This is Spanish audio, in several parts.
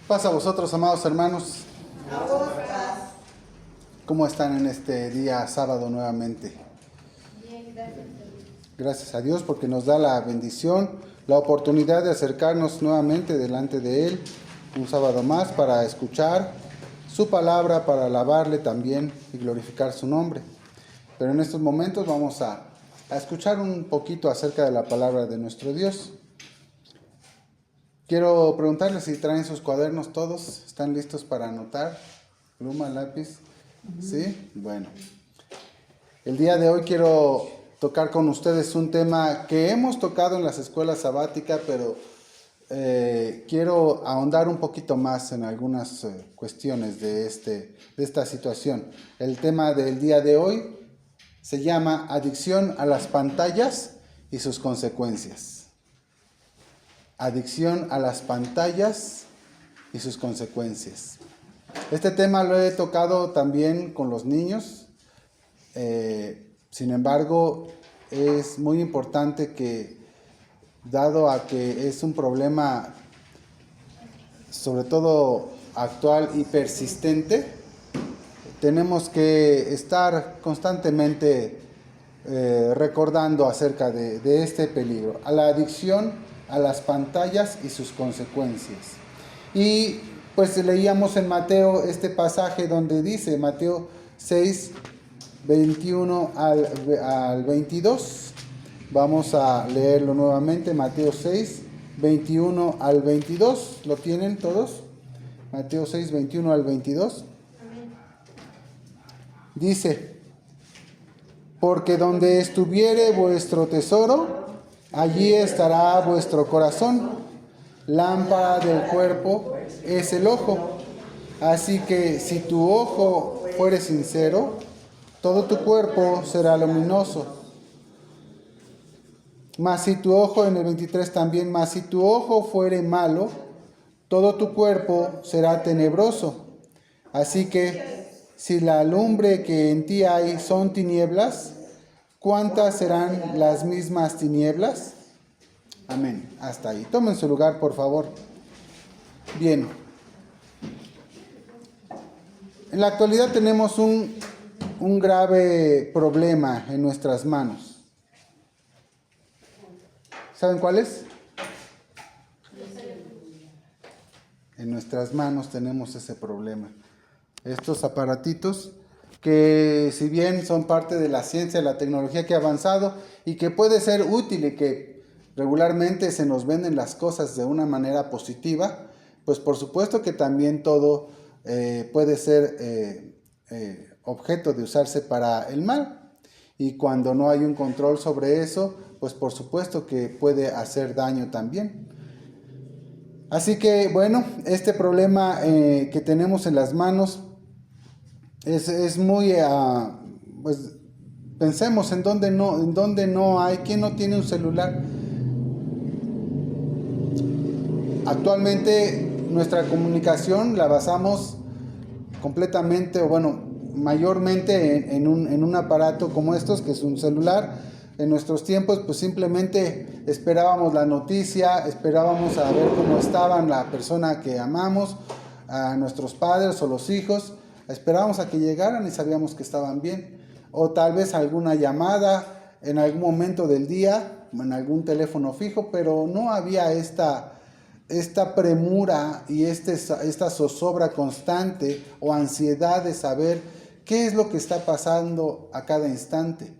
Paz a vosotros, amados hermanos. A vos, paz. ¿Cómo están en este día sábado nuevamente? Bien, gracias a Dios. Gracias a Dios porque nos da la bendición, la oportunidad de acercarnos nuevamente delante de Él un sábado más para escuchar su palabra, para alabarle también y glorificar su nombre. Pero en estos momentos vamos a escuchar un poquito acerca de la palabra de nuestro Dios. Quiero preguntarles si traen sus cuadernos todos, ¿están listos para anotar? Pluma, lápiz. ¿Sí? Bueno. El día de hoy quiero tocar con ustedes un tema que hemos tocado en las escuelas sabáticas, pero quiero ahondar un poquito más en algunas cuestiones de esta situación. El tema del día de hoy se llama adicción a las pantallas y sus consecuencias. Adicción a las pantallas y sus consecuencias. Este tema lo he tocado también con los niños. Sin embargo, es muy importante que, dado a que es un problema sobre todo actual y persistente, tenemos que estar constantemente recordando acerca de este peligro, a la adicción a las pantallas y sus consecuencias. Y pues leíamos en Mateo este pasaje donde dice, Mateo 6, 21 al 22. Vamos a leerlo nuevamente, Mateo 6, 21 al 22. ¿Lo tienen todos? Mateo 6, 21 al 22. Amén. Dice, porque donde estuviere vuestro tesoro, allí estará vuestro corazón. Lámpara del cuerpo es el ojo. Así que si tu ojo fuere sincero, todo tu cuerpo será luminoso. Mas si tu ojo, en el 23 también, mas si tu ojo fuere malo, todo tu cuerpo será tenebroso. Así que si la lumbre que en ti hay son tinieblas, ¿cuántas serán las mismas tinieblas? Amén. Hasta ahí. Tomen su lugar, por favor. Bien. En la actualidad tenemos un grave problema en nuestras manos. ¿Saben cuál es? En nuestras manos tenemos ese problema. Estos aparatitos que, si bien son parte de la ciencia, la tecnología que ha avanzado y que puede ser útil y que regularmente se nos venden las cosas de una manera positiva, pues por supuesto que también todo puede ser objeto de usarse para el mal. Y cuando no hay un control sobre eso, pues por supuesto que puede hacer daño también. Así que bueno, este problema que tenemos en las manos es muy, pues pensemos en dónde no hay, ¿quién no tiene un celular? Actualmente nuestra comunicación la basamos completamente, o bueno, mayormente en un aparato como estos, que es un celular. En nuestros tiempos, pues simplemente esperábamos la noticia, esperábamos a ver cómo estaban la persona que amamos, a nuestros padres o los hijos, esperábamos a que llegaran y sabíamos que estaban bien. O tal vez alguna llamada en algún momento del día, en algún teléfono fijo, pero no había esta premura y esta zozobra constante o ansiedad de saber qué es lo que está pasando a cada instante.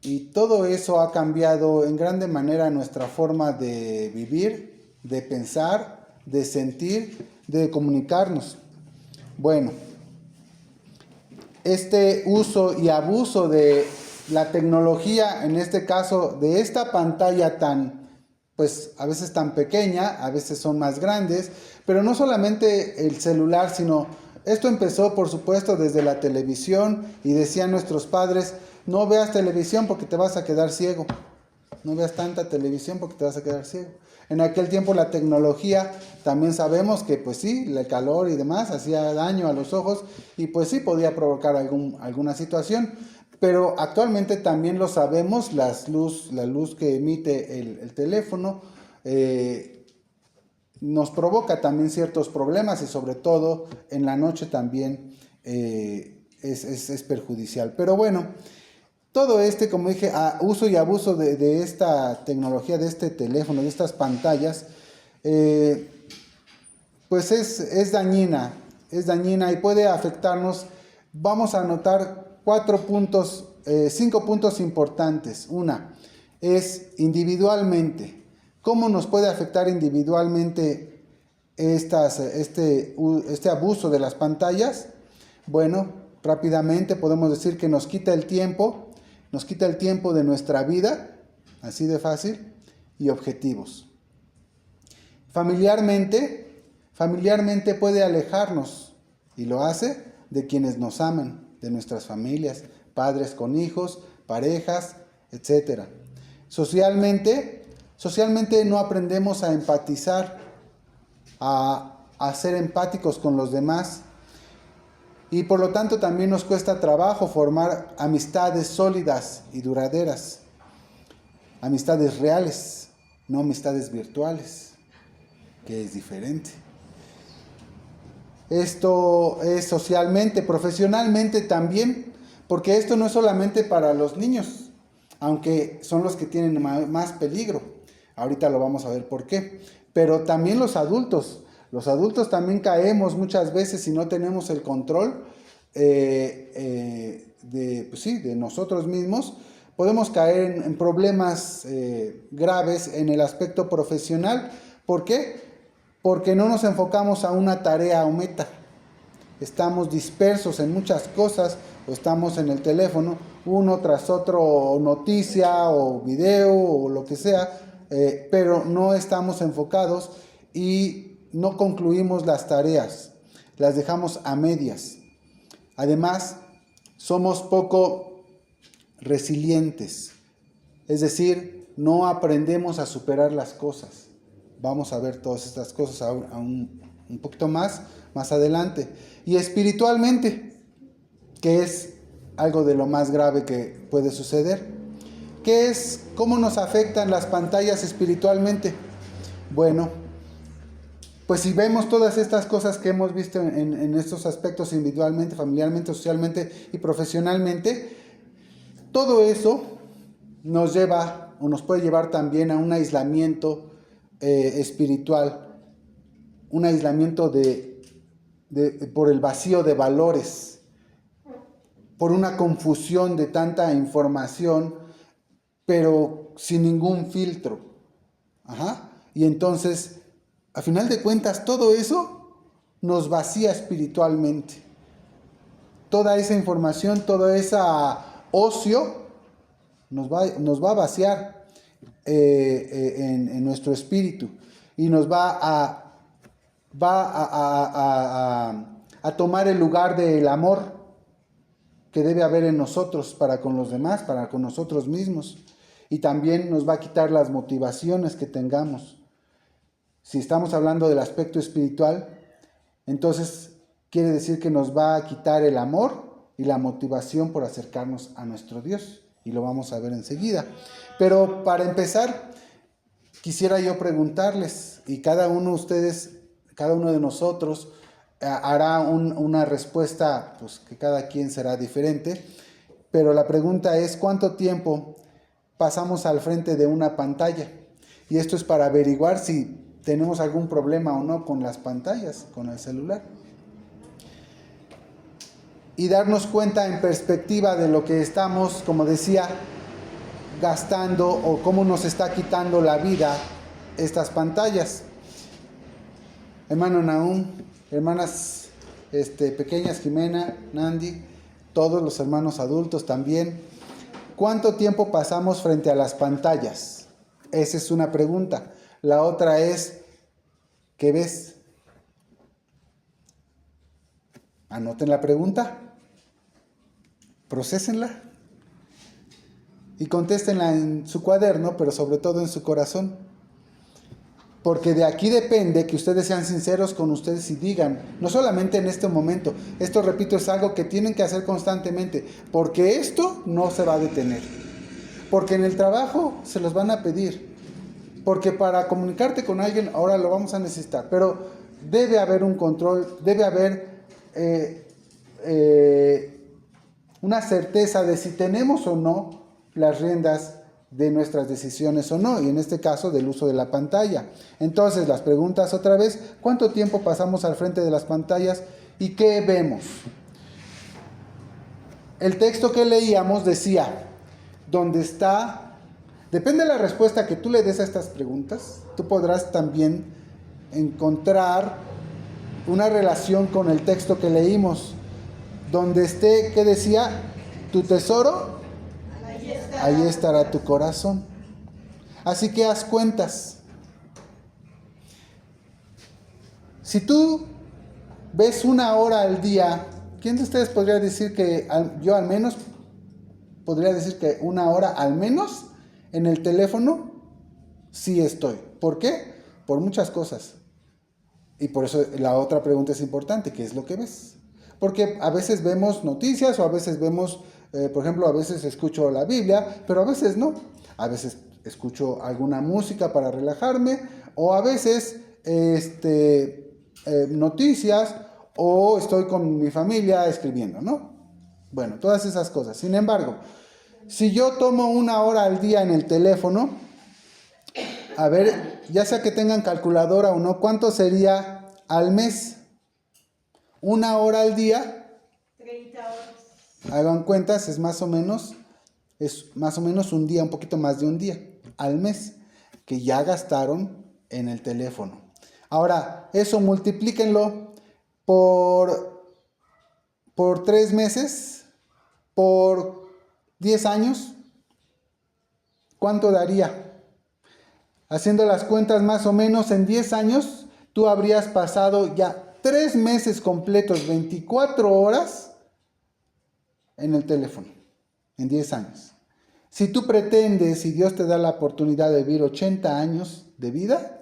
Y todo eso ha cambiado en grande manera nuestra forma de vivir, de pensar, de sentir, de comunicarnos. Bueno, este uso y abuso de la tecnología, en este caso de esta pantalla tan, pues a veces tan pequeña, a veces son más grandes, pero no solamente el celular, sino esto empezó por supuesto desde la televisión, y decían nuestros padres, no veas televisión porque te vas a quedar ciego, no veas tanta televisión porque te vas a quedar ciego. En aquel tiempo la tecnología, también sabemos que pues sí, el calor y demás hacía daño a los ojos y pues sí podía provocar alguna situación. Pero actualmente también lo sabemos, la luz que emite el teléfono nos provoca también ciertos problemas y sobre todo en la noche también es perjudicial. Pero bueno, todo como dije, uso y abuso de esta tecnología, de este teléfono, de estas pantallas, pues es dañina y puede afectarnos. Vamos a anotar 5 puntos importantes. Una es individualmente. ¿Cómo nos puede afectar individualmente este abuso de las pantallas? Bueno, rápidamente podemos decir que nos quita el tiempo de nuestra vida, así de fácil, y objetivos. Familiarmente puede alejarnos, y lo hace, de quienes nos aman, de nuestras familias, padres con hijos, parejas, etc. Socialmente no aprendemos a empatizar, a ser empáticos con los demás, y por lo tanto también nos cuesta trabajo formar amistades sólidas y duraderas, amistades reales, no amistades virtuales, que es diferente. Esto es socialmente, profesionalmente también, porque esto no es solamente para los niños, aunque son los que tienen más peligro. Ahorita lo vamos a ver por qué. Pero también los adultos. Los adultos también caemos muchas veces si no tenemos el control de nosotros mismos. Podemos caer en problemas graves en el aspecto profesional. ¿Por qué? Porque no nos enfocamos a una tarea o meta. Estamos dispersos en muchas cosas, o estamos en el teléfono, uno tras otro, noticia o video o lo que sea, pero no estamos enfocados y no concluimos las tareas, las dejamos a medias. Además, somos poco resilientes, es decir, no aprendemos a superar las cosas. Vamos a ver todas estas cosas un poquito más adelante. Y espiritualmente, que es algo de lo más grave que puede suceder. ¿Cómo nos afectan las pantallas espiritualmente? Bueno, pues si vemos todas estas cosas que hemos visto en estos aspectos individualmente, familiarmente, socialmente y profesionalmente, todo eso nos lleva o nos puede llevar también a un aislamiento espiritual, un aislamiento por el vacío de valores, por una confusión de tanta información, pero sin ningún filtro. Y entonces, a final de cuentas, todo eso nos vacía espiritualmente. Toda esa información, todo ese ocio nos va a vaciar en nuestro espíritu y nos va a tomar el lugar del amor que debe haber en nosotros para con los demás, para con nosotros mismos, y también nos va a quitar las motivaciones que tengamos. Si estamos hablando del aspecto espiritual, entonces quiere decir que nos va a quitar el amor y la motivación por acercarnos a nuestro Dios, y lo vamos a ver enseguida. Pero para empezar, quisiera yo preguntarles, y cada uno de nosotros hará una respuesta, pues que cada quien será diferente, pero la pregunta es: ¿cuánto tiempo pasamos al frente de una pantalla? Y esto es para averiguar si tenemos algún problema o no con las pantallas, con el celular. Y darnos cuenta en perspectiva de lo que estamos, como decía, gastando o cómo nos está quitando la vida estas pantallas. Hermano Nahum, hermanas pequeñas, Jimena, Nandi, todos los hermanos adultos también. ¿Cuánto tiempo pasamos frente a las pantallas? Esa es una pregunta. La otra es: ¿qué ves? Anoten la pregunta, prosésenla y contéstenla en su cuaderno, pero sobre todo en su corazón. Porque de aquí depende que ustedes sean sinceros con ustedes y digan, no solamente en este momento, esto, repito, es algo que tienen que hacer constantemente, porque esto no se va a detener. Porque en el trabajo se los van a pedir, porque para comunicarte con alguien ahora lo vamos a necesitar, pero debe haber un control, debe haber una certeza de si tenemos o no las riendas de nuestras decisiones o no, y en este caso del uso de la pantalla. Entonces, las preguntas otra vez: ¿cuánto tiempo pasamos al frente de las pantallas y qué vemos? El texto que leíamos decía, ¿dónde está? Depende de la respuesta que tú le des a estas preguntas, tú podrás también encontrar una relación con el texto que leímos. Donde esté, ¿qué decía? Tu tesoro, ahí estará tu corazón. Así que haz cuentas. Si tú ves 1 hora al día, ¿quién de ustedes podría decir que yo al menos podría decir que 1 hora al menos en el teléfono sí estoy? ¿Por qué? Por muchas cosas. Y por eso la otra pregunta es importante: ¿qué es lo que ves? Porque a veces vemos noticias, o a veces vemos, por ejemplo, a veces escucho la Biblia, pero a veces no. A veces escucho alguna música para relajarme, o a veces noticias, o estoy con mi familia escribiendo, ¿no? Bueno, todas esas cosas. Sin embargo, si yo tomo 1 hora al día en el teléfono, a ver, ya sea que tengan calculadora o no, ¿cuánto sería al mes? 1 hora al día, 30 horas. hagan cuentas, es más o menos un día, un poquito más de un día al mes que ya gastaron en el teléfono. Ahora, eso multiplíquenlo por 3 meses, por 10 años. ¿Cuánto daría? Haciendo las cuentas, más o menos en 10 años, tú habrías pasado ya 3 meses completos, 24 horas en el teléfono, en 10 años. Si tú pretendes, y Dios te da la oportunidad de vivir 80 años de vida,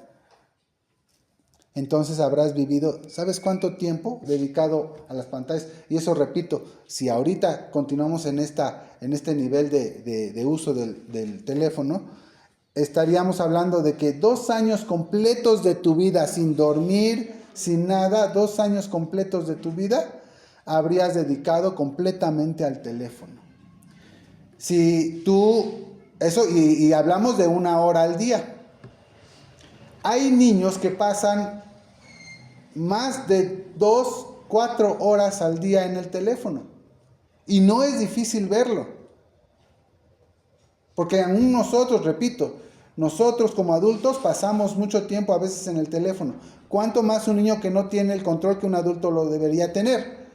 entonces habrás vivido, ¿sabes cuánto tiempo dedicado a las pantallas? Y eso, repito, si ahorita continuamos en este nivel de uso del teléfono, estaríamos hablando de que 2 años completos de tu vida sin dormir, sin nada, 2 años completos de tu vida habrías dedicado completamente al teléfono. Si tú, eso, y hablamos de 1 hora al día. Hay niños que pasan más de 2, 4 horas al día en el teléfono. Y no es difícil verlo. Porque aún nosotros, repito, nosotros como adultos pasamos mucho tiempo a veces en el teléfono. ¿Cuánto más un niño que no tiene el control que un adulto lo debería tener?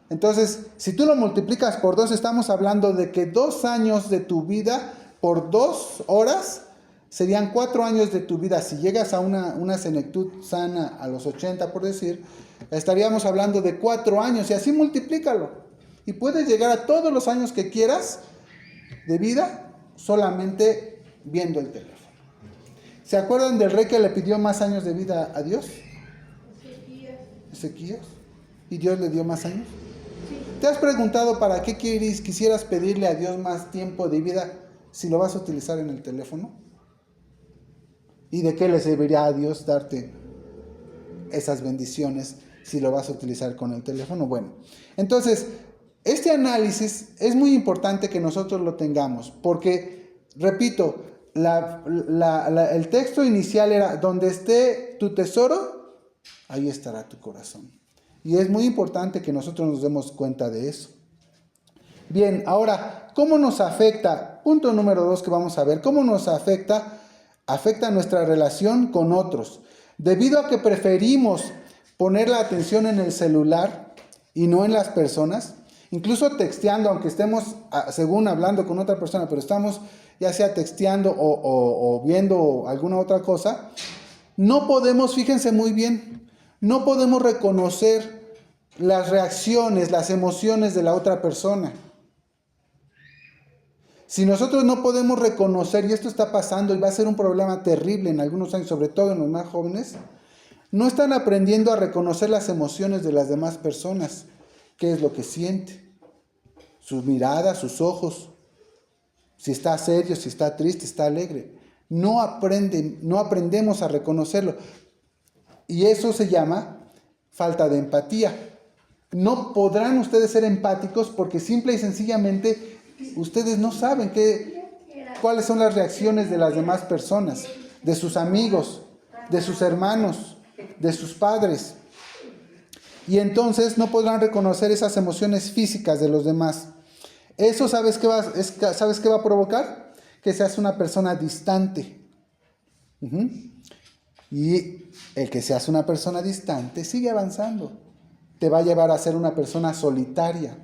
Entonces, si tú lo multiplicas por 2, estamos hablando de que 2 años de tu vida por 2 horas serían 4 años de tu vida. Si llegas a una senectud sana a los 80, por decir, estaríamos hablando de 4 años, y así multiplícalo. Y puedes llegar a todos los años que quieras de vida solamente viendo el teléfono. ¿Se acuerdan del rey que le pidió más años de vida a Dios? Ezequías. ¿Y Dios le dio más años? Sí. ¿Te has preguntado para qué quisieras pedirle a Dios más tiempo de vida si lo vas a utilizar en el teléfono? ¿Y de qué le serviría a Dios darte esas bendiciones si lo vas a utilizar con el teléfono? Bueno, entonces, este análisis es muy importante que nosotros lo tengamos, porque, repito, el texto inicial era: donde esté tu tesoro, ahí estará tu corazón. Y es muy importante que nosotros nos demos cuenta de eso. Bien, ahora, ¿cómo nos afecta? Punto número 2 que vamos a ver. ¿Cómo nos afecta? Afecta nuestra relación con otros. Debido a que preferimos poner la atención en el celular y no en las personas, incluso texteando, aunque estemos según hablando con otra persona, pero estamos ya sea texteando o viendo alguna otra cosa, no podemos, fíjense muy bien, no podemos reconocer las reacciones, las emociones de la otra persona. Si nosotros no podemos reconocer, y esto está pasando y va a ser un problema terrible en algunos años, sobre todo en los más jóvenes, no están aprendiendo a reconocer las emociones de las demás personas. ¿Qué es lo que siente? Sus miradas, sus ojos. Si está serio, si está triste, está alegre. No aprendemos a reconocerlo. Y eso se llama falta de empatía. No podrán ustedes ser empáticos porque simple y sencillamente ustedes no saben cuáles son las reacciones de las demás personas, de sus amigos, de sus hermanos, de sus padres. Y entonces no podrán reconocer esas emociones físicas de los demás. Eso, ¿sabes qué va a provocar? Que seas una persona distante. Y el que seas una persona distante sigue avanzando. Te va a llevar a ser una persona solitaria.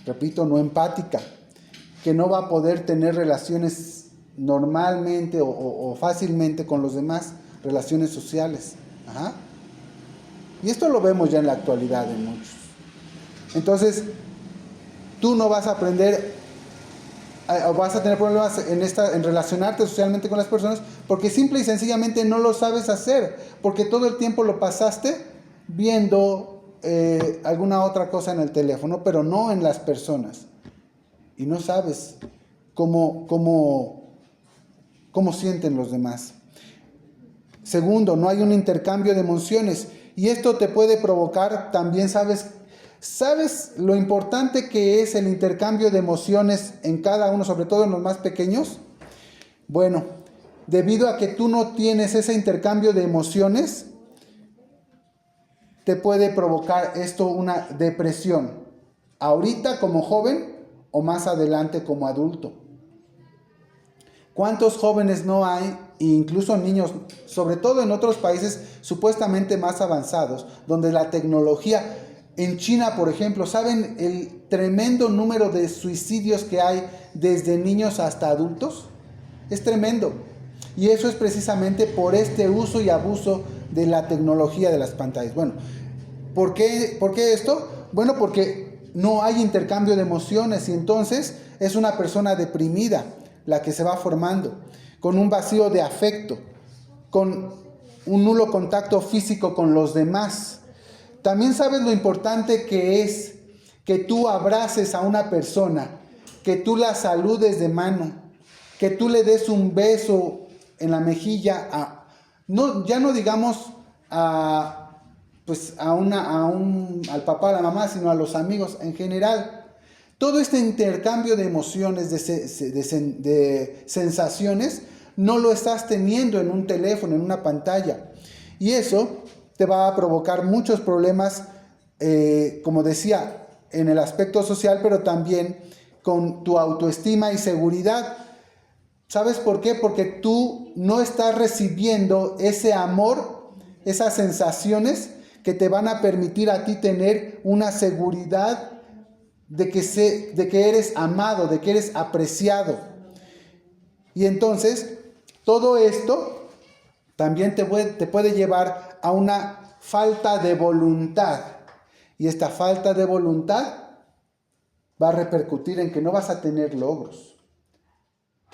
Repito, no empática. Que no va a poder tener relaciones normalmente o fácilmente con los demás, relaciones sociales. Y esto lo vemos ya en la actualidad en muchos. Entonces, tú no vas a aprender o vas a tener problemas en relacionarte socialmente con las personas porque simple y sencillamente no lo sabes hacer, porque todo el tiempo lo pasaste viendo alguna otra cosa en el teléfono, pero no en las personas. Y no sabes cómo sienten los demás. Segundo, no hay un intercambio de emociones. Y esto te puede provocar también, ¿sabes lo importante que es el intercambio de emociones en cada uno, sobre todo en los más pequeños? Bueno, debido a que tú no tienes ese intercambio de emociones, te puede provocar esto una depresión. Ahorita como joven o más adelante como adulto. ¿Cuántos jóvenes no hay, incluso niños, sobre todo en otros países supuestamente más avanzados, donde la tecnología, en China, por ejemplo, ¿saben el tremendo número de suicidios que hay desde niños hasta adultos? Es tremendo. Y eso es precisamente por este uso y abuso de la tecnología de las pantallas. Bueno, ¿por qué esto? Bueno, porque no hay intercambio de emociones y entonces es una persona deprimida la que se va formando, con un vacío de afecto, con un nulo contacto físico con los demás. También sabes lo importante que es que tú abraces a una persona, que tú la saludes de mano, que tú le des un beso en la mejilla, ya no digamos al papá, a la mamá, sino a los amigos en general. Todo este intercambio de emociones, de sensaciones, no lo estás teniendo en un teléfono, en una pantalla. Y eso te va a provocar muchos problemas, como decía, en el aspecto social, pero también con tu autoestima y seguridad. ¿Sabes por qué? Porque tú no estás recibiendo ese amor, esas sensaciones que te van a permitir a ti tener una seguridad de que eres amado, de que eres apreciado. Y entonces, todo esto también te puede llevar a una falta de voluntad. Y esta falta de voluntad va a repercutir en que no vas a tener logros.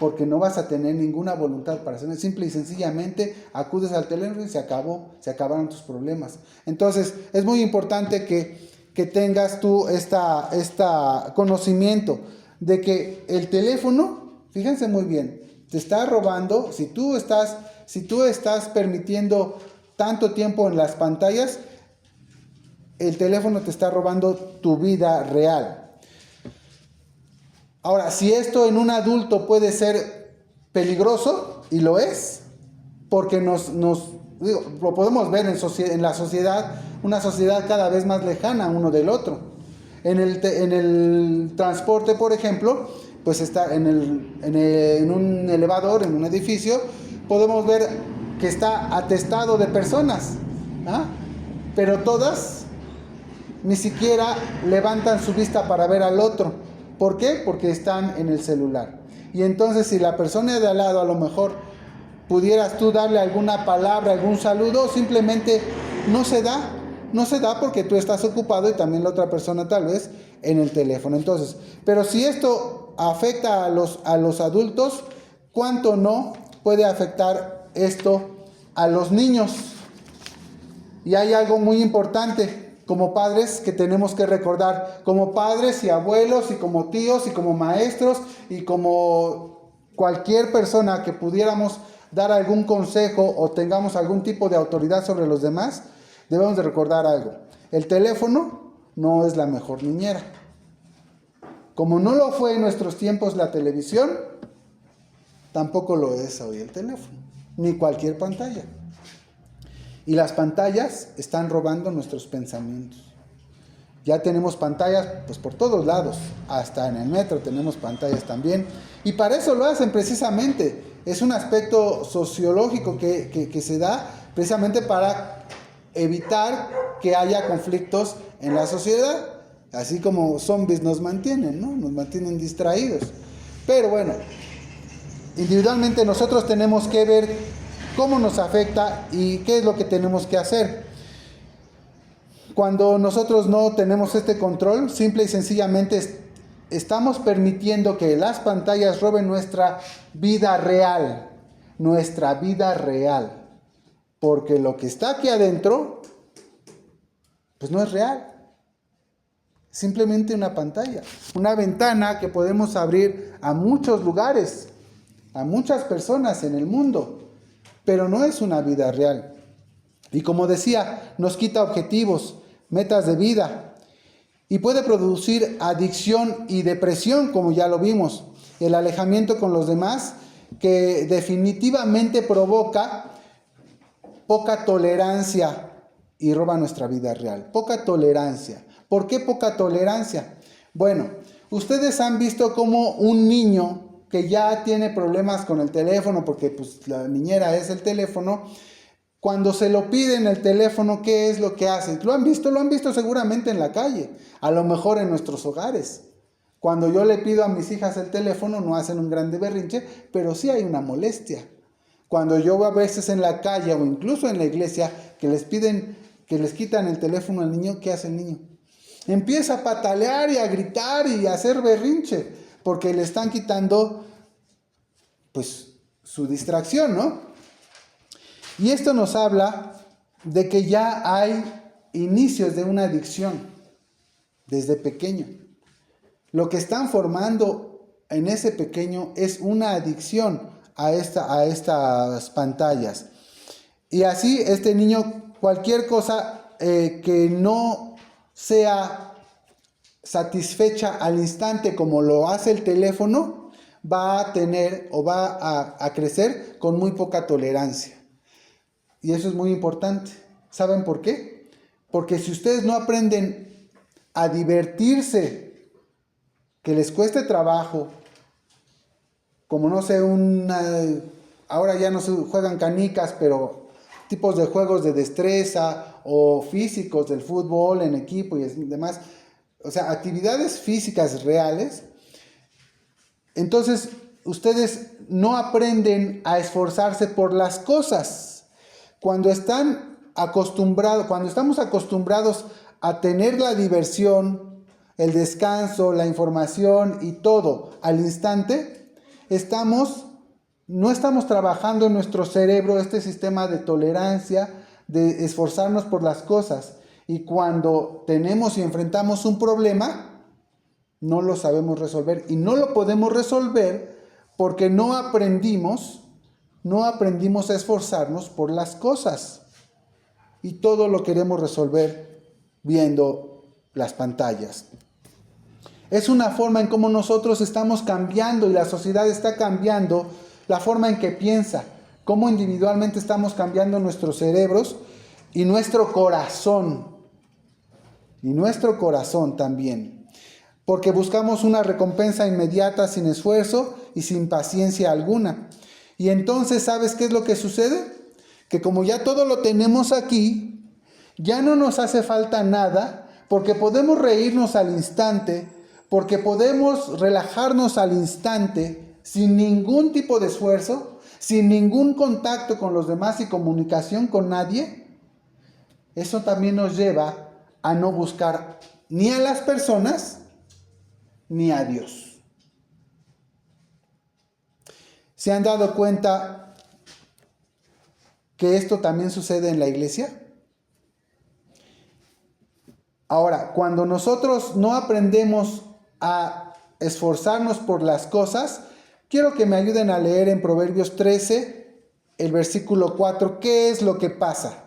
Porque no vas a tener ninguna voluntad para hacerlo. Simple y sencillamente acudes al teléfono y se acabaron tus problemas. Entonces, es muy importante que tengas tú esta conocimiento de que el teléfono, fíjense muy bien, te está robando. Si tú estás permitiendo tanto tiempo en las pantallas, el teléfono te está robando tu vida real. Ahora, si esto en un adulto puede ser peligroso, y lo es, porque lo podemos ver en la sociedad, una sociedad cada vez más lejana uno del otro. En el transporte, por ejemplo, pues está en un elevador, en un edificio, podemos ver que está atestado de personas, pero todas ni siquiera levantan su vista para ver al otro. ¿Por qué? Porque están en el celular. Y entonces, si la persona de al lado a lo mejor pudieras tú darle alguna palabra, algún saludo, simplemente no se da porque tú estás ocupado y también la otra persona tal vez en el teléfono. Entonces, pero si esto afecta a los adultos, ¿cuánto no puede afectar esto a los niños? Y hay algo muy importante como padres que tenemos que recordar, como padres y abuelos y como tíos y como maestros y como cualquier persona que pudiéramos dar algún consejo o tengamos algún tipo de autoridad sobre los demás, debemos de recordar algo. El teléfono no es la mejor niñera. Como no lo fue en nuestros tiempos la televisión, tampoco lo es hoy el teléfono, ni cualquier pantalla. Y las pantallas están robando nuestros pensamientos. Ya tenemos pantallas pues por todos lados, hasta en el metro tenemos pantallas también. Y para eso lo hacen precisamente. Es un aspecto sociológico que se da precisamente para evitar que haya conflictos en la sociedad. Así como zombies nos mantienen, ¿no? Nos mantienen distraídos. Pero bueno, individualmente nosotros tenemos que ver cómo nos afecta y qué es lo que tenemos que hacer. Cuando nosotros no tenemos este control, simple y sencillamente estamos permitiendo que las pantallas roben nuestra vida real. Nuestra vida real. Porque lo que está aquí adentro, pues no es real. Simplemente una pantalla. Una ventana que podemos abrir a muchos lugares, a muchas personas en el mundo. Pero no es una vida real. Y como decía, nos quita objetivos, metas de vida. Y puede producir adicción y depresión, como ya lo vimos. El alejamiento con los demás, que definitivamente provoca poca tolerancia y roba nuestra vida real. Poca tolerancia. ¿Por qué poca tolerancia? Bueno, ustedes han visto cómo un niño que ya tiene problemas con el teléfono, porque pues la niñera es el teléfono, cuando se lo piden el teléfono, ¿qué es lo que hace? Lo han visto seguramente en la calle, a lo mejor en nuestros hogares. Cuando yo le pido a mis hijas el teléfono, no hacen un grande berrinche, pero sí hay una molestia. Cuando yo a veces en la calle o incluso en la iglesia que les quitan el teléfono al niño, ¿qué hace el niño? Empieza a patalear y a gritar y a hacer berrinche, porque le están quitando pues su distracción, ¿no? Y esto nos habla de que ya hay inicios de una adicción desde pequeño. Lo que están formando en ese pequeño es una adicción a estas pantallas. Y así este niño, cualquier cosa que no sea satisfecha al instante como lo hace el teléfono, va a tener o va a crecer con muy poca tolerancia. Y eso es muy importante. ¿Saben por qué? Porque si ustedes no aprenden a divertirse, que les cueste trabajo, como no sé, ahora ya no se juegan canicas, pero tipos de juegos de destreza o físicos del fútbol en equipo y demás, o sea, actividades físicas reales, entonces ustedes no aprenden a esforzarse por las cosas. Cuando estamos acostumbrados a tener la diversión, el descanso, la información y todo al instante, no estamos trabajando en nuestro cerebro este sistema de tolerancia, de esforzarnos por las cosas. Y cuando tenemos y enfrentamos un problema, no lo sabemos resolver. Y no lo podemos resolver porque no aprendimos a esforzarnos por las cosas. Y todo lo queremos resolver viendo las pantallas. Es una forma en cómo nosotros estamos cambiando y la sociedad está cambiando la forma en que piensa, cómo individualmente estamos cambiando nuestros cerebros y nuestro corazón. Y nuestro corazón también. Porque buscamos una recompensa inmediata, sin esfuerzo y sin paciencia alguna. Y entonces, ¿sabes qué es lo que sucede? Que como ya todo lo tenemos aquí, ya no nos hace falta nada, porque podemos reírnos al instante, porque podemos relajarnos al instante, sin ningún tipo de esfuerzo, sin ningún contacto con los demás y comunicación con nadie. Eso también nos lleva a no buscar ni a las personas, ni a Dios. ¿Se han dado cuenta que esto también sucede en la iglesia? Ahora, cuando nosotros no aprendemos a esforzarnos por las cosas, Quiero que me ayuden a leer en Proverbios 13, el versículo 4, ¿qué es lo que pasa?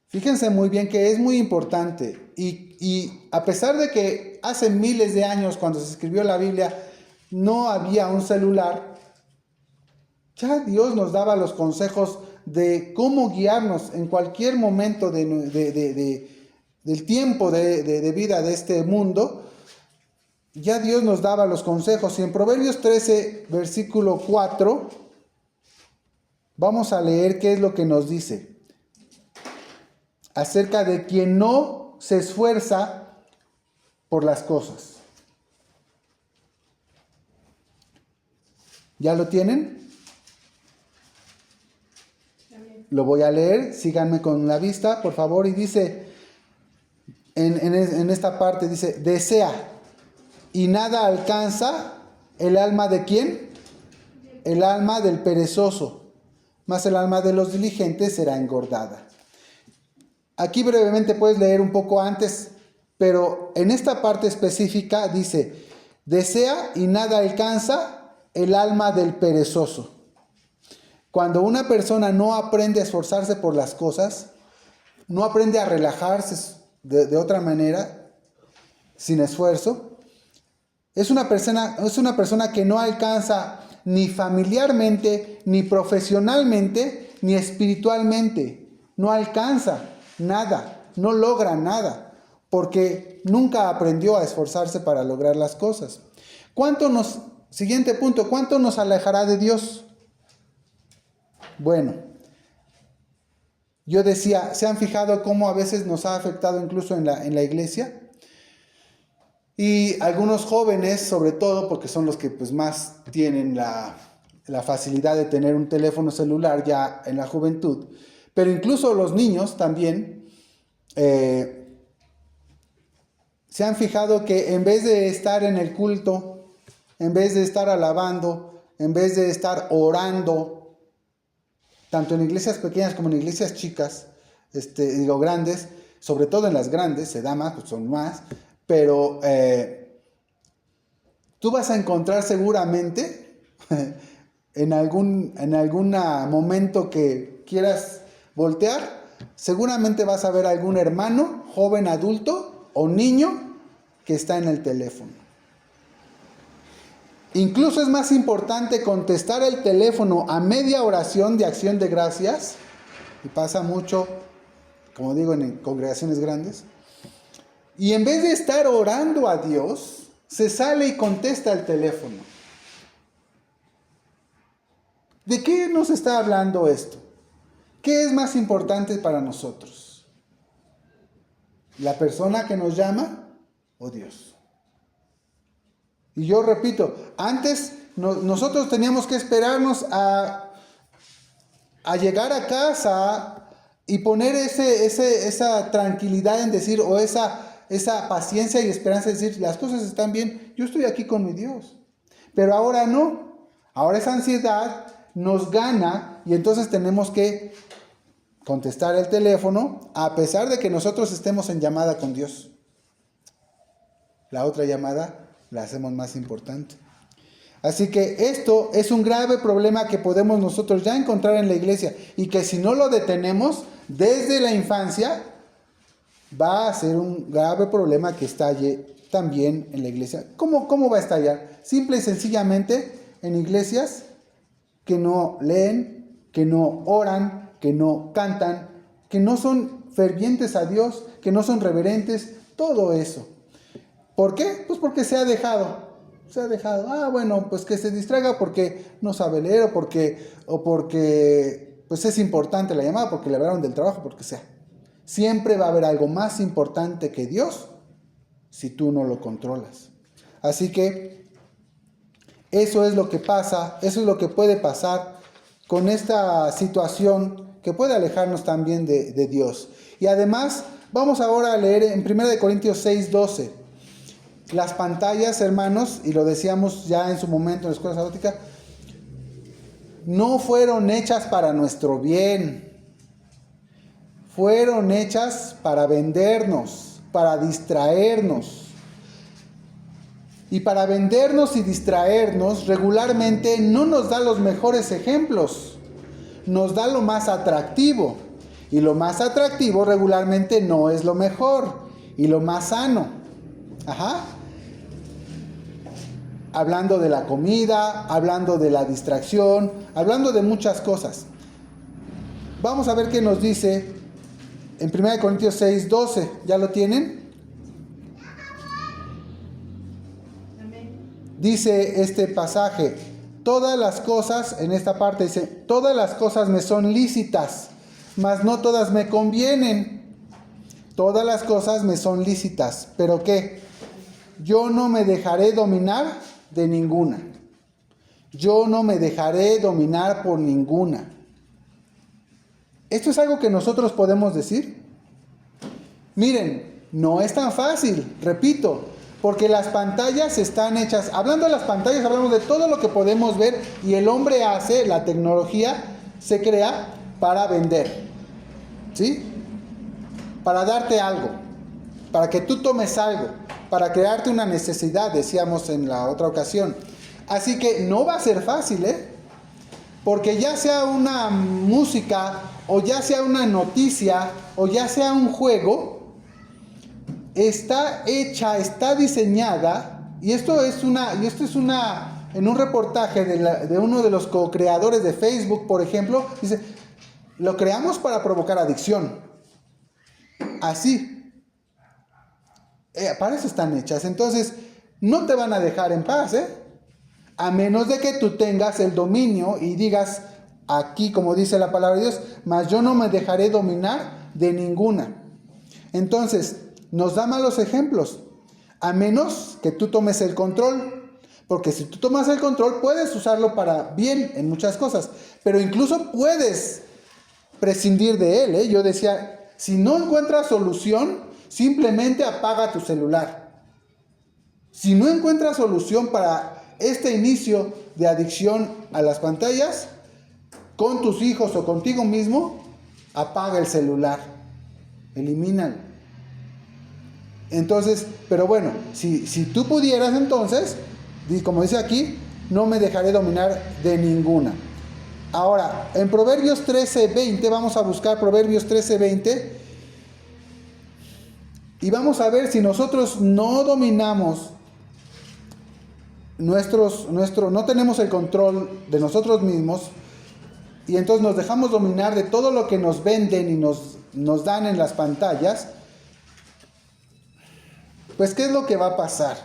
Fíjense muy bien que es muy importante y a pesar de que hace miles de años cuando se escribió la Biblia no había un celular, ya Dios nos daba los consejos de cómo guiarnos en cualquier momento del tiempo de vida de este mundo. Ya Dios nos daba los consejos y en Proverbios 13, versículo 4, vamos a leer qué es lo que nos dice acerca de quien no se esfuerza por las cosas. ¿Ya lo tienen? Lo voy a leer, síganme con la vista, por favor, y dice, en esta parte dice, desea y nada alcanza el alma ¿de quién? El alma del perezoso, mas el alma de los diligentes será engordada. Aquí brevemente puedes leer un poco antes, pero en esta parte específica dice, desea y nada alcanza el alma del perezoso. Cuando una persona no aprende a esforzarse por las cosas, no aprende a relajarse de otra manera, sin esfuerzo, es una persona que no alcanza ni familiarmente, ni profesionalmente, ni espiritualmente. No alcanza nada, no logra nada, porque nunca aprendió a esforzarse para lograr las cosas. Siguiente punto, ¿cuánto nos alejará de Dios? Bueno, yo decía, ¿se han fijado cómo a veces nos ha afectado incluso en la iglesia? Y algunos jóvenes, sobre todo, porque son los que pues, más tienen la facilidad de tener un teléfono celular ya en la juventud, pero incluso los niños también, se han fijado que en vez de estar en el culto, en vez de estar alabando, en vez de estar orando, tanto en iglesias pequeñas como en iglesias chicas, grandes, sobre todo en las grandes, se da más, pues son más, pero tú vas a encontrar seguramente en algún momento que quieras voltear, seguramente vas a ver algún hermano, joven, adulto o niño que está en el teléfono. Incluso es más importante contestar el teléfono a media oración de acción de gracias, y pasa mucho, como digo, en congregaciones grandes, y en vez de estar orando a Dios, se sale y contesta el teléfono. ¿De qué nos está hablando esto? ¿Qué es más importante para nosotros? ¿La persona que nos llama o Dios? Y yo repito, antes nosotros teníamos que esperarnos a llegar a casa y poner esa tranquilidad en decir, o esa paciencia y esperanza de decir, las cosas están bien, yo estoy aquí con mi Dios. Pero ahora no, ahora esa ansiedad nos gana y entonces tenemos que contestar el teléfono a pesar de que nosotros estemos en llamada con Dios. La otra llamada la hacemos más importante. Así que esto es un grave problema que podemos nosotros ya encontrar en la iglesia y que si no lo detenemos desde la infancia, va a ser un grave problema que estalle también en la iglesia. ¿Cómo va a estallar? Simple y sencillamente en iglesias que no leen, que no oran, que no cantan, que no son fervientes a Dios, que no son reverentes, todo eso. ¿Por qué? Pues porque se ha dejado. Bueno, pues que se distraiga porque no sabe leer o porque pues es importante la llamada, porque le hablaron del trabajo, porque sea. Siempre va a haber algo más importante que Dios si tú no lo controlas. Así que eso es lo que pasa, eso es lo que puede pasar con esta situación que puede alejarnos también de Dios. Y además, vamos ahora a leer en 1 Corintios 6:12. Las pantallas, hermanos, y lo decíamos ya en su momento en la escuela sabática, no fueron hechas para nuestro bien. Fueron hechas para vendernos, para distraernos. Y para vendernos y distraernos, regularmente no nos da los mejores ejemplos, nos da lo más atractivo. Y lo más atractivo regularmente no es lo mejor y lo más sano. Ajá. Hablando de la comida, hablando de la distracción, hablando de muchas cosas. Vamos a ver qué nos dice en 1 Corintios 6:12. ¿Ya lo tienen? Amén. Dice este pasaje, todas las cosas, en esta parte dice, todas las cosas me son lícitas, mas no todas me convienen. Todas las cosas me son lícitas, pero ¿qué? Yo no me dejaré dominar de ninguna. Yo no me dejaré dominar por ninguna. ¿Esto es algo que nosotros podemos decir? Miren, no es tan fácil, repito, porque las pantallas están hechas, hablando de las pantallas, hablamos de todo lo que podemos ver y el hombre hace, la tecnología se crea para vender, ¿sí? Para darte algo, para que tú tomes algo, para crearte una necesidad, decíamos en la otra ocasión. Así que no va a ser fácil, porque ya sea una música, o ya sea una noticia, o ya sea un juego, está hecha, está diseñada, y esto es en un reportaje de uno de los co-creadores de Facebook, por ejemplo, dice, lo creamos para provocar adicción. Así. Para eso están hechas. Entonces, no te van a dejar en paz, a menos de que tú tengas el dominio y digas, aquí como dice la palabra de Dios, mas yo no me dejaré dominar de ninguna. Entonces, nos da malos ejemplos, a menos que tú tomes el control, porque si tú tomas el control puedes usarlo para bien en muchas cosas, pero incluso puedes prescindir de él, Yo decía, si no encuentras solución, simplemente apaga tu celular. Si no encuentras solución para este inicio de adicción a las pantallas, con tus hijos o contigo mismo, apaga el celular, elimínalo. Entonces, pero bueno, si tú pudieras entonces, como dice aquí, no me dejaré dominar de ninguna. Ahora, en Proverbios 13:20, vamos a buscar Proverbios 13:20, y vamos a ver si nosotros no dominamos no tenemos el control de nosotros mismos, y entonces nos dejamos dominar de todo lo que nos venden y nos dan en las pantallas, pues ¿qué es lo que va a pasar?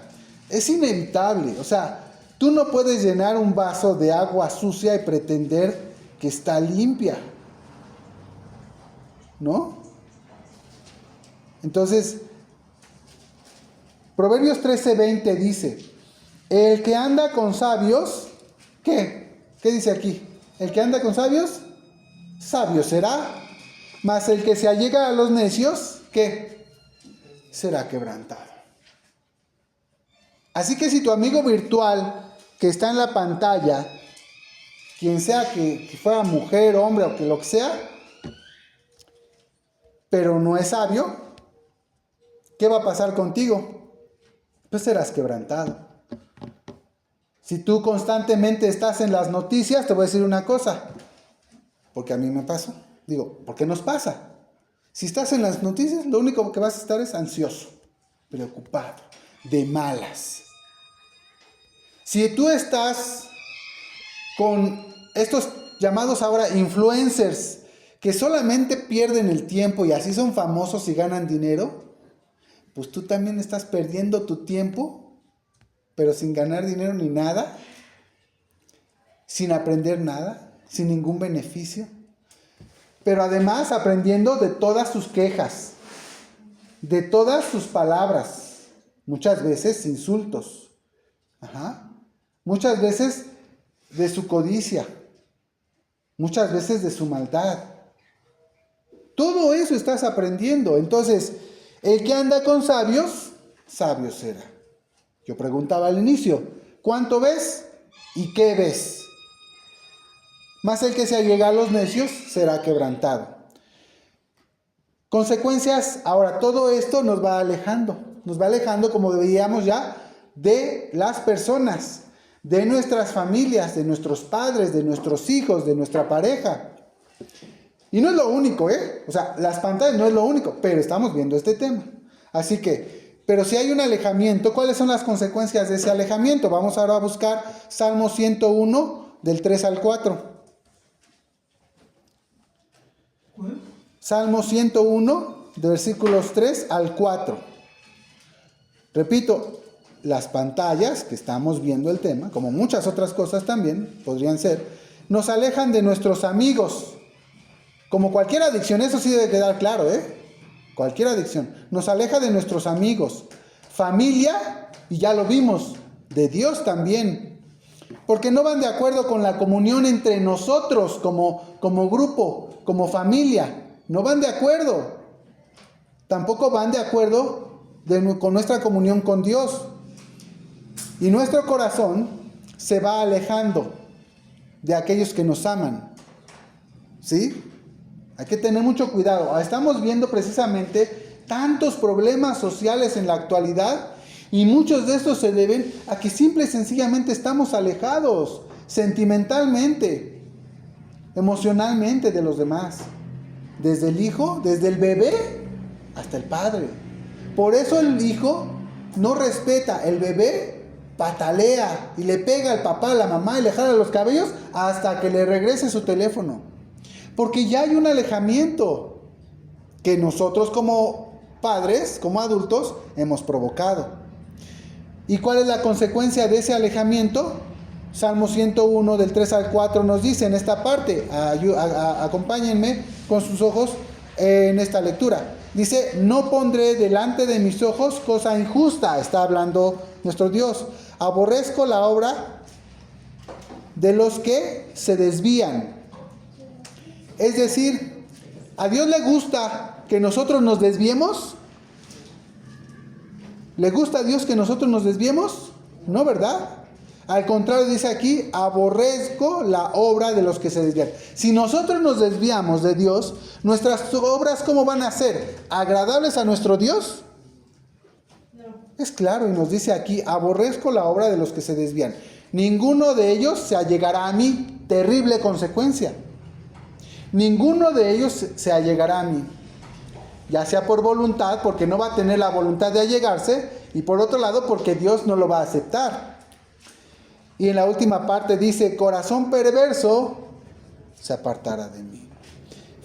Es inevitable, o sea, tú no puedes llenar un vaso de agua sucia y pretender que está limpia, ¿no? Entonces, Proverbios 13:20 dice, el que anda con sabios, ¿qué? ¿Qué dice aquí? El que anda con sabios, sabio será. Mas el que se allega a los necios, ¿qué? Será quebrantado. Así que si tu amigo virtual que está en la pantalla, quien sea que fuera mujer, hombre o que lo que sea, pero no es sabio, ¿qué va a pasar contigo? Pues serás quebrantado. Si tú constantemente estás en las noticias, te voy a decir una cosa, porque a mí me pasó. Digo, ¿por qué nos pasa? Si estás en las noticias, lo único que vas a estar es ansioso, preocupado, de malas. Si tú estás con estos llamados ahora influencers, que solamente pierden el tiempo y así son famosos y ganan dinero, pues tú también estás perdiendo tu tiempo, pero sin ganar dinero ni nada, sin aprender nada, sin ningún beneficio, pero además aprendiendo de todas sus quejas, de todas sus palabras, muchas veces insultos, muchas veces de su codicia, muchas veces de su maldad. Todo eso estás aprendiendo. Entonces, el que anda con sabios, sabio será. Yo preguntaba al inicio, ¿cuánto ves y qué ves? Mas el que se allega a los necios será quebrantado. Consecuencias, ahora todo esto nos va alejando como veíamos ya, de las personas, de nuestras familias, de nuestros padres, de nuestros hijos, de nuestra pareja. Y no es lo único, O sea, las pantallas no es lo único, pero estamos viendo este tema. Así que, pero si hay un alejamiento, ¿cuáles son las consecuencias de ese alejamiento? Vamos ahora a buscar Salmo 101, del 3 al 4. ¿Cuál? Salmo 101, de versículos 3 al 4. Repito, las pantallas, que estamos viendo el tema, como muchas otras cosas también podrían ser, nos alejan de nuestros amigos. Como cualquier adicción, eso sí debe quedar claro, Cualquier adicción. Nos aleja de nuestros amigos, familia, y ya lo vimos, de Dios también. Porque no van de acuerdo con la comunión entre nosotros como grupo, como familia. No van de acuerdo. Tampoco van de acuerdo con nuestra comunión con Dios. Y nuestro corazón se va alejando de aquellos que nos aman. ¿Sí? Hay que tener mucho cuidado. Estamos viendo precisamente tantos problemas sociales en la actualidad y muchos de estos se deben a que simple y sencillamente estamos alejados sentimentalmente, emocionalmente de los demás. Desde el hijo, desde el bebé hasta el padre. Por eso el hijo no respeta, el bebé patalea y le pega al papá, a la mamá y le jala los cabellos hasta que le regrese su teléfono. Porque ya hay un alejamiento que nosotros como padres, como adultos, hemos provocado. ¿Y cuál es la consecuencia de ese alejamiento? Salmo 101 del 3 al 4 nos dice en esta parte, acompáñenme con sus ojos en esta lectura. Dice, no pondré delante de mis ojos cosa injusta, está hablando nuestro Dios. Aborrezco la obra de los que se desvían. Es decir, ¿a Dios le gusta que nosotros nos desviemos? ¿Le gusta a Dios que nosotros nos desviemos? No, ¿verdad? Al contrario, dice aquí, aborrezco la obra de los que se desvían. Si nosotros nos desviamos de Dios, nuestras obras, ¿cómo van a ser? ¿Agradables a nuestro Dios? No. Es claro, y nos dice aquí, aborrezco la obra de los que se desvían. Ninguno de ellos se allegará a mí. Terrible consecuencia. Ninguno de ellos se allegará a mí. Ya sea por voluntad, porque no va a tener la voluntad de allegarse, y por otro lado, porque Dios no lo va a aceptar. Y en la última parte dice, corazón perverso se apartará de mí.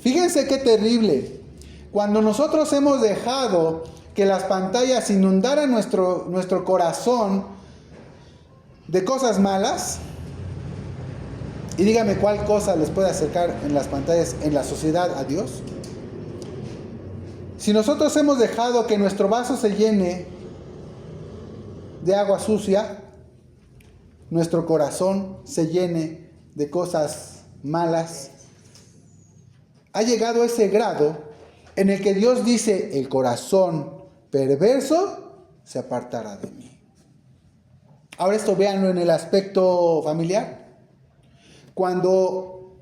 Fíjense qué terrible. Cuando nosotros hemos dejado que las pantallas inundaran nuestro corazón de cosas malas, y dígame cuál cosa les puede acercar en las pantallas, en la sociedad, a Dios. Si nosotros hemos dejado que nuestro vaso se llene de agua sucia, nuestro corazón se llene de cosas malas, ha llegado a ese grado en el que Dios dice, el corazón perverso se apartará de mí. Ahora esto véanlo en el aspecto familiar. Cuando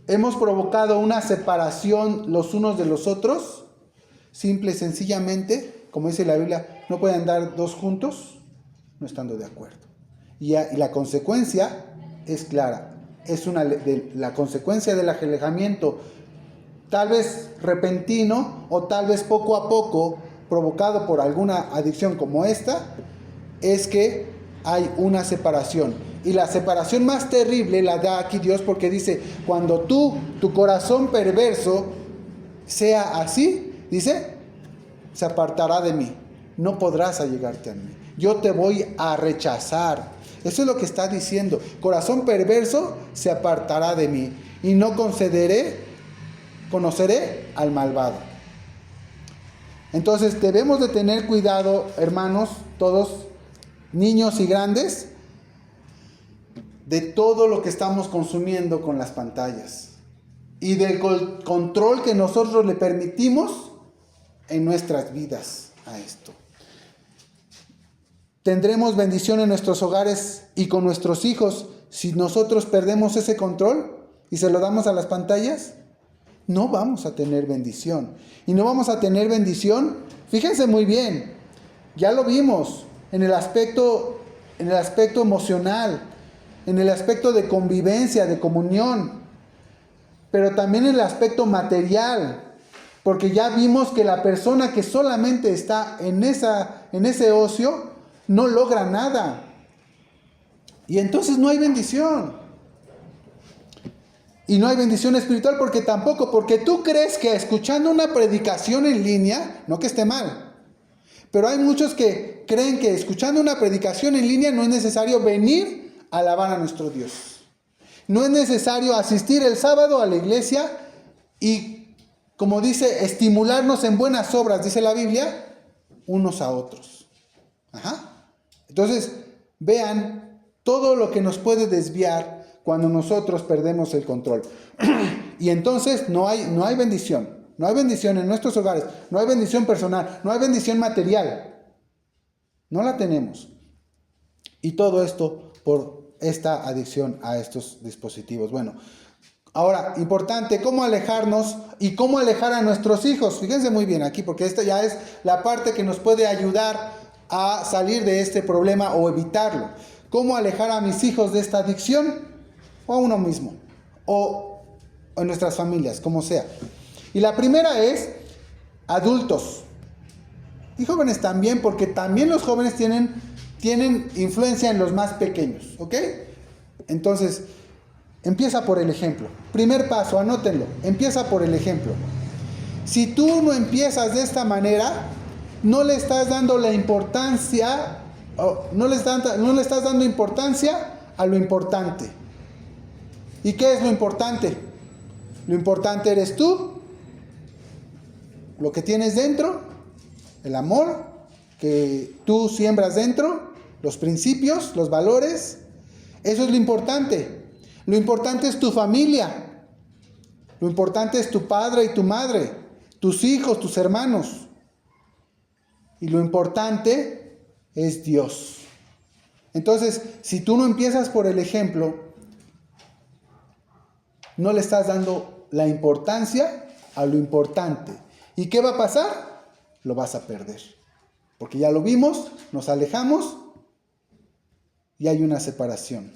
hemos provocado una separación los unos de los otros, simple y sencillamente, como dice la Biblia, no pueden andar dos juntos no estando de acuerdo. Y la consecuencia es clara. Es la consecuencia del alejamiento, tal vez repentino o tal vez poco a poco, provocado por alguna adicción como esta, es que hay una separación. Y la separación más terrible la da aquí Dios, porque dice, cuando tu corazón perverso sea así, dice, se apartará de mí. No podrás allegarte a mí. Yo te voy a rechazar. Eso es lo que está diciendo. Corazón perverso se apartará de mí. Y no conoceré al malvado. Entonces debemos de tener cuidado, hermanos, todos, niños y grandes, de todo lo que estamos consumiendo con las pantallas. Y del control que nosotros le permitimos en nuestras vidas a esto. ¿Tendremos bendición en nuestros hogares y con nuestros hijos si nosotros perdemos ese control y se lo damos a las pantallas? No vamos a tener bendición. Y no vamos a tener bendición, fíjense muy bien, ya lo vimos, en el aspecto emocional, en el aspecto de convivencia, de comunión, pero también en el aspecto material, porque ya vimos que la persona que solamente está en ese ocio no logra nada. Y entonces no hay bendición. Y no hay bendición espiritual porque tú crees que escuchando una predicación en línea, no que esté mal, pero hay muchos que creen que escuchando una predicación en línea no es necesario venir a alabar a nuestro Dios. No es necesario asistir el sábado a la iglesia y, como dice, estimularnos en buenas obras, dice la Biblia, unos a otros. Entonces, vean todo lo que nos puede desviar cuando nosotros perdemos el control. Y entonces no hay bendición. No hay bendición en nuestros hogares. No hay bendición personal. No hay bendición material. No la tenemos. Y todo esto por esta adicción a estos dispositivos. Bueno, ahora, importante, cómo alejarnos y cómo alejar a nuestros hijos. Fíjense muy bien aquí, porque esta ya es la parte que nos puede ayudar a salir de este problema o evitarlo. ¿Cómo alejar a mis hijos de esta adicción? O a uno mismo, o en nuestras familias, como sea. Y la primera es adultos. Y jóvenes también, porque también los jóvenes tienen influencia en los más pequeños, ¿ok? Entonces, empieza por el ejemplo. Primer paso, anótenlo, empieza por el ejemplo. Si tú no empiezas de esta manera, no le estás dando la importancia, no le estás dando importancia a lo importante. ¿Y qué es lo importante? Lo importante eres tú, lo que tienes dentro, el amor que tú siembras dentro, los principios, los valores. Eso es lo importante. Lo importante es tu familia. Lo importante es tu padre y tu madre, tus hijos, tus hermanos. Y lo importante es Dios. Entonces, si tú no empiezas por el ejemplo, no le estás dando la importancia a lo importante. ¿Y qué va a pasar? Lo vas a perder. Porque ya lo vimos, nos alejamos y hay una separación.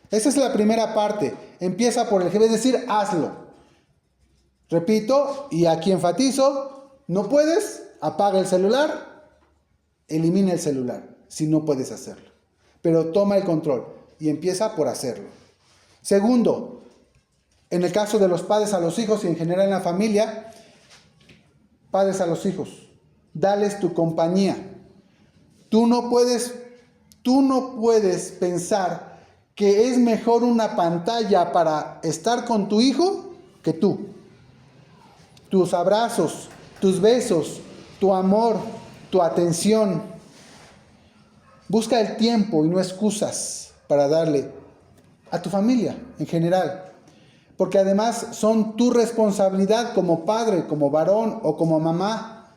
Esa es la primera parte. Empieza por el ejemplo, es decir, hazlo. Repito, y aquí enfatizo, no puedes, apaga el celular, elimina el celular, si no puedes hacerlo. Pero toma el control y empieza por hacerlo. Segundo, en el caso de los padres a los hijos y en general en la familia, padres a los hijos, dales tu compañía. Tú no puedes pensar que es mejor una pantalla para estar con tu hijo que tú. Tus abrazos, tus besos, tu amor, tu atención. Busca el tiempo y no excusas para darle a tu familia en general. Porque además son tu responsabilidad como padre, como varón o como mamá.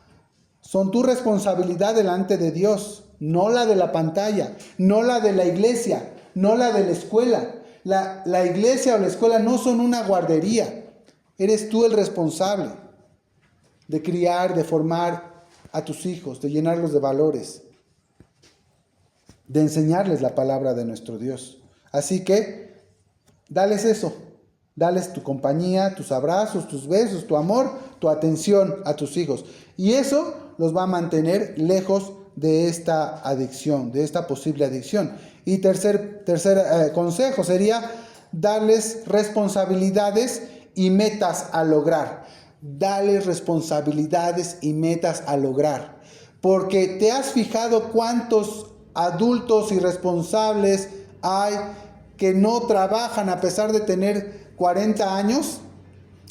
Son tu responsabilidad delante de Dios, no la de la pantalla, no la de la iglesia, no la de la escuela. La iglesia o la escuela no son una guardería. Eres tú el responsable de criar, de formar a tus hijos, de llenarlos de valores, de enseñarles la palabra de nuestro Dios. Así que, dales eso. Dales tu compañía, tus abrazos, tus besos, tu amor, tu atención a tus hijos. Y eso los va a mantener lejos de esta adicción, de esta posible adicción. Y tercer consejo sería darles responsabilidades y metas a lograr. Dales responsabilidades y metas a lograr. Porque ¿te has fijado cuántos adultos irresponsables hay que no trabajan a pesar de tener 40 años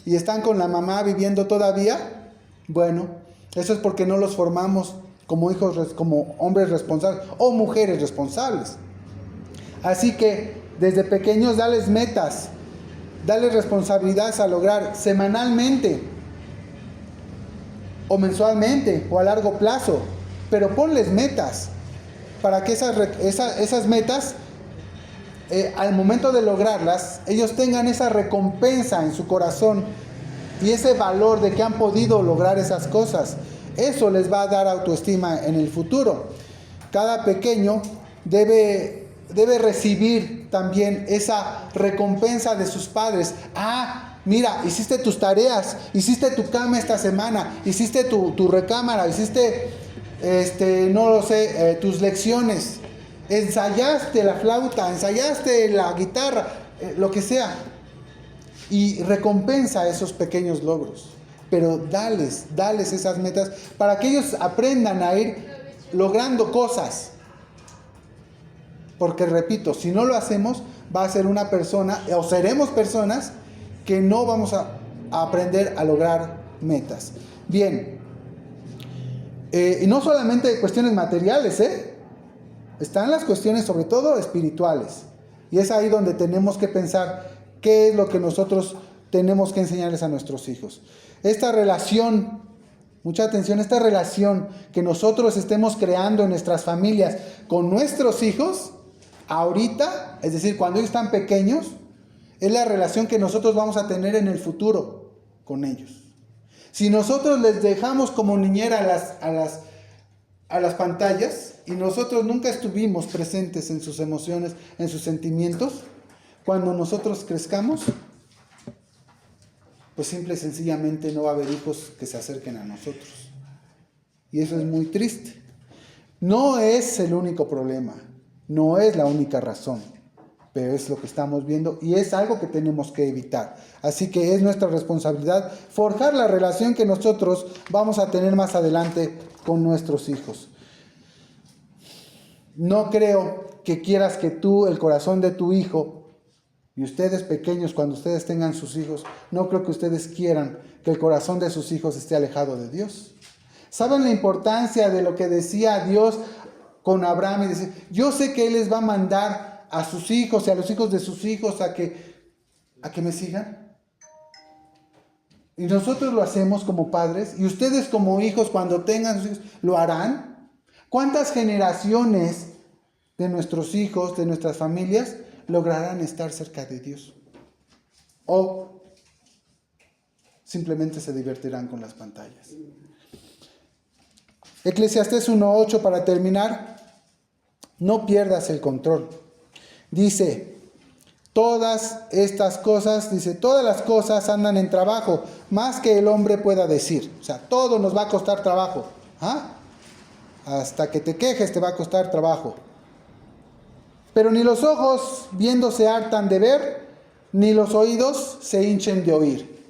y están con la mamá viviendo todavía? Bueno, eso es porque no los formamos como hijos, como hombres responsables o mujeres responsables. Así que desde pequeños dales metas, dales responsabilidades a lograr semanalmente o mensualmente o a largo plazo, pero ponles metas para que esas metas al momento de lograrlas, ellos tengan esa recompensa en su corazón y ese valor de que han podido lograr esas cosas. Eso les va a dar autoestima en el futuro. cada pequeño debe recibir también esa recompensa de sus padres. Mira, hiciste tus tareas, hiciste tu cama esta semana, hiciste tu recámara, hiciste, no lo sé, tus lecciones, ensayaste la flauta, ensayaste la guitarra, lo que sea. Y recompensa esos pequeños logros. Pero dales esas metas para que ellos aprendan a ir logrando cosas. Porque repito, si no lo hacemos, va a ser una persona, o seremos personas que no vamos a aprender a lograr metas. Bien, y no solamente cuestiones materiales, están las cuestiones sobre todo espirituales. Y es ahí donde tenemos que pensar qué es lo que nosotros tenemos que enseñarles a nuestros hijos. Esta relación, mucha atención, esta relación que nosotros estemos creando en nuestras familias con nuestros hijos, ahorita, es decir, cuando ellos están pequeños, es la relación que nosotros vamos a tener en el futuro con ellos. Si nosotros les dejamos como niñera a las pantallas y nosotros nunca estuvimos presentes en sus emociones, en sus sentimientos, cuando nosotros crezcamos, pues simple y sencillamente no va a haber hijos que se acerquen a nosotros. Y eso es muy triste. No es el único problema, no es la única razón, pero es lo que estamos viendo y es algo que tenemos que evitar. Así que es nuestra responsabilidad forjar la relación que nosotros vamos a tener más adelante con nuestros hijos. No creo que quieras que tú, el corazón de tu hijo, y ustedes pequeños, cuando ustedes tengan sus hijos, no creo que ustedes quieran que el corazón de sus hijos esté alejado de Dios. ¿Saben la importancia de lo que decía Dios con Abraham? Y dice, yo sé que Él les va a mandar a sus hijos y a los hijos de sus hijos a que me sigan. Y nosotros lo hacemos como padres, y ustedes como hijos, cuando tengan sus hijos, ¿lo harán? ¿Cuántas generaciones de nuestros hijos, de nuestras familias, lograrán estar cerca de Dios? ¿O simplemente se divertirán con las pantallas? Eclesiastés 1:8, para terminar, no pierdas el control. Dice, todas las cosas andan en trabajo, más que el hombre pueda decir. O sea, todo nos va a costar trabajo. Hasta que te quejes te va a costar trabajo. Pero ni los ojos viendo se hartan de ver, ni los oídos se hinchen de oír.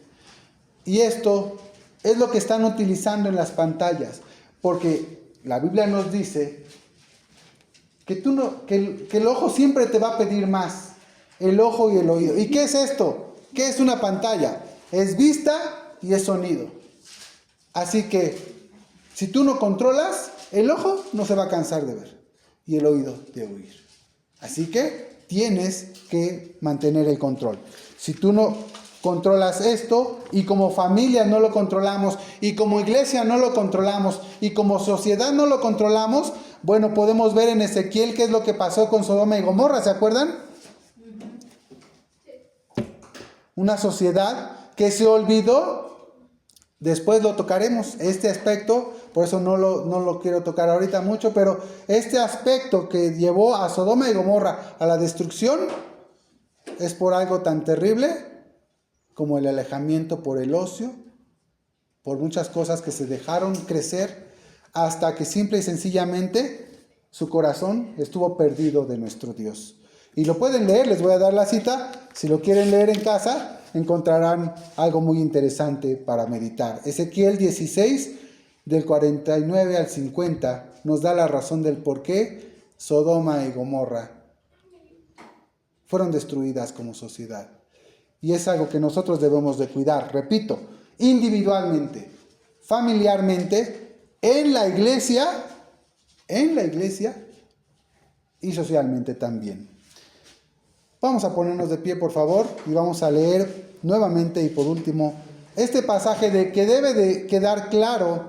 Y esto es lo que están utilizando en las pantallas, porque la Biblia nos dice que el ojo siempre te va a pedir más, el ojo y el oído. ¿Y qué es esto? ¿Qué es una pantalla? Es vista y es sonido. Así que si tú no controlas, el ojo no se va a cansar de ver y el oído de oír. Así que tienes que mantener el control. Si tú no controlas esto, y como familia no lo controlamos, y como iglesia no lo controlamos, y como sociedad no lo controlamos, bueno, podemos ver en Ezequiel qué es lo que pasó con Sodoma y Gomorra, ¿se acuerdan? Una sociedad que se olvidó. Después lo tocaremos, este aspecto, por eso no lo quiero tocar ahorita mucho, pero este aspecto que llevó a Sodoma y Gomorra a la destrucción es por algo tan terrible como el alejamiento por el ocio, por muchas cosas que se dejaron crecer, hasta que simple y sencillamente su corazón estuvo perdido de nuestro Dios. Y lo pueden leer, les voy a dar la cita, si lo quieren leer en casa, encontrarán algo muy interesante para meditar. Ezequiel 16, del 49 al 50, nos da la razón del por qué Sodoma y Gomorra fueron destruidas como sociedad. Y es algo que nosotros debemos de cuidar, repito, individualmente, familiarmente, en la iglesia y socialmente también. Vamos a ponernos de pie, por favor, y vamos a leer nuevamente y por último este pasaje que debe de quedar claro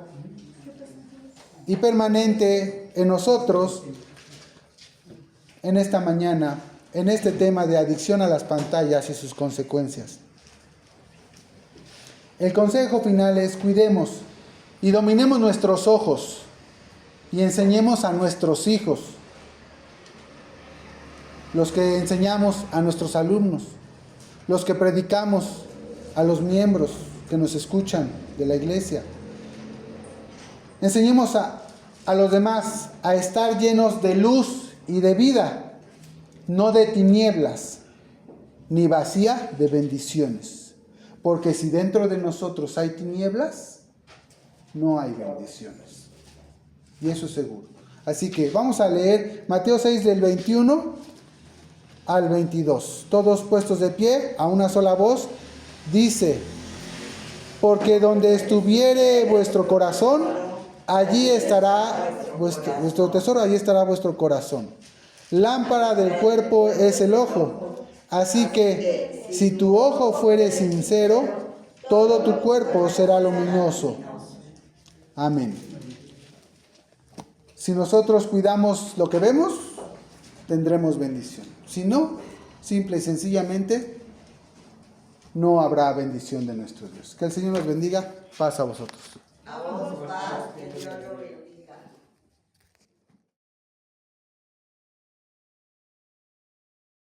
y permanente en nosotros en esta mañana, en este tema de adicción a las pantallas y sus consecuencias. El consejo final es: cuidemos y dominemos nuestros ojos y enseñemos a nuestros hijos, los que enseñamos a nuestros alumnos, los que predicamos a los miembros que nos escuchan de la iglesia. Enseñemos a los demás a estar llenos de luz y de vida, no de tinieblas, ni vacía de bendiciones. Porque si dentro de nosotros hay tinieblas, no hay bendiciones. Y eso es seguro. Así que vamos a leer Mateo 6 del 21 al 22. Todos puestos de pie, a una sola voz, dice: porque donde estuviere vuestro corazón, allí estará vuestro tesoro, allí estará vuestro corazón. Lámpara del cuerpo es el ojo. Así que si tu ojo fuere sincero, todo tu cuerpo será luminoso. Amén. Si nosotros cuidamos lo que vemos, tendremos bendición. Si no, simple y sencillamente, no habrá bendición de nuestro Dios. Que el Señor nos bendiga. Paz a vosotros. A vos, paz, que Dios lo